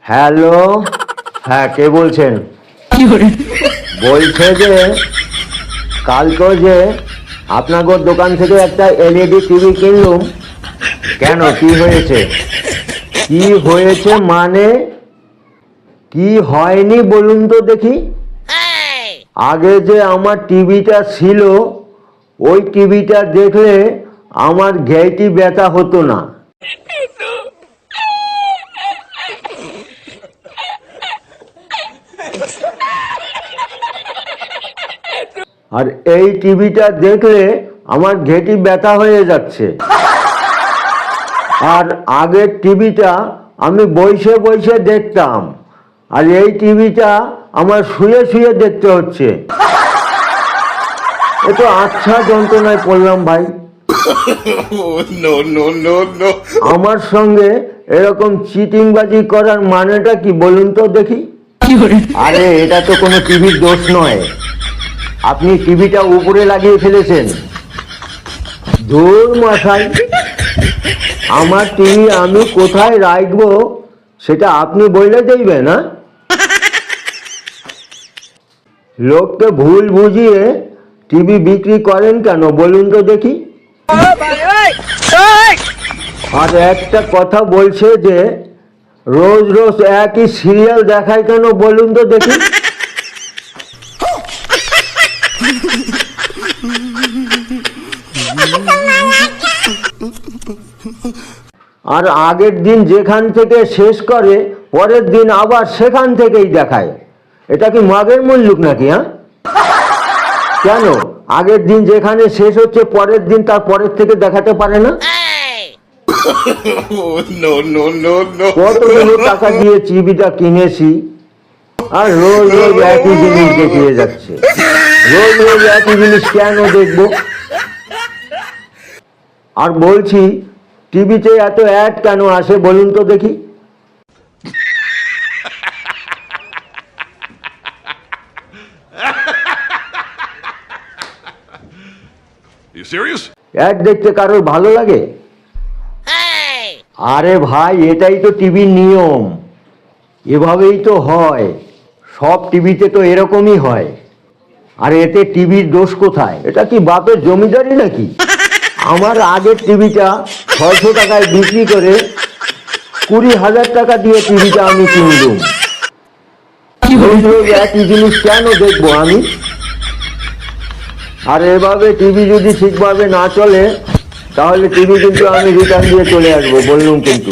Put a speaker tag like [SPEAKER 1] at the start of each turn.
[SPEAKER 1] Hello, হ্যাঁ কে বলছেন? বলছে যে কাল তো যে আপনাদের দোকান থেকে একটা এলইডি টিভি কিনলুম। কেন, কি হয়েছে? কি হয়েছে মানে কি হয়নি বলুন তো দেখি। আগে যে আমার টিভিটা ছিল ওই টিভিটা দেখলে আমার ঘেঁটি ব্যথা হতো না। আর এই টিভিটা দেখলে আমার ঘেঁটি ব্যথা হয়ে যাচ্ছে। আর আগের টিভিটা আমি বসে বসে দেখতাম, আর এই টিভিটা আমার শুয়ে শুয়ে দেখতে হচ্ছে। এ তো আচ্ছা যন্ত্রণায় পড়লাম ভাই। আমার সঙ্গে এরকম চিটিংবাজি করার মানেটা কি বলুন তো দেখি। আরে এটা তো কোনো টিভির দোষ নয়, আপনি টিভিটা উপরে লাগিয়ে ফেলেছেন। ধুর মশাই, আমার টিভি আমি কোথায় রাখবো সেটা আপনি বলে দেবেন না? লোককে ভুল বুঝিয়ে টিভি বিক্রি করেন কেন বলুন তো দেখি। আর একটা কথা বলছে যে রোজ রোজ একই সিরিয়াল দেখায় কেন বলুন তো দেখি। আর আগের দিন যেখান থেকে শেষ করে পরের দিন আবার সেখান থেকেই দেখায়। এটা কি মাগের মুল্লুক নাকি? হ্যাঁ, কেন আগের দিন যেখানে শেষ হচ্ছে পরের দিন তার পরের থেকে দেখাতে পারে না? কতগুলো টাকা দিয়ে টিভিটা কিনেছি আর রোজ রোজ একই জিনিস দেখিয়ে যাচ্ছে। রোজ রোজ একই জিনিস কেন দেখবো? আর বলছি টিভিতে এত অ্যাড কেন আসে বলুন তো দেখি। অ্যাড দেখতে কারোর ভালো লাগে? আরে ভাই, এটাই তো টিভির নিয়ম, এভাবেই তো হয়। সব টিভিতে তো এরকমই হয়। আর এতে টিভির দোষ কোথায়? এটা কি বাপের জমিদারি নাকি? আমার আগের টিভিটা 600 টাকায় বিক্রি করে 20,000 টাকা দিয়ে টিভিটা আমি কিনলুম। একই জিনিস কেন দেখবো আমি? আর এভাবে টিভি যদি ঠিকভাবে না চলে তাহলে টিভি কিন্তু আমি রিটার্ন দিয়ে চলে আসবো বললুম কিন্তু।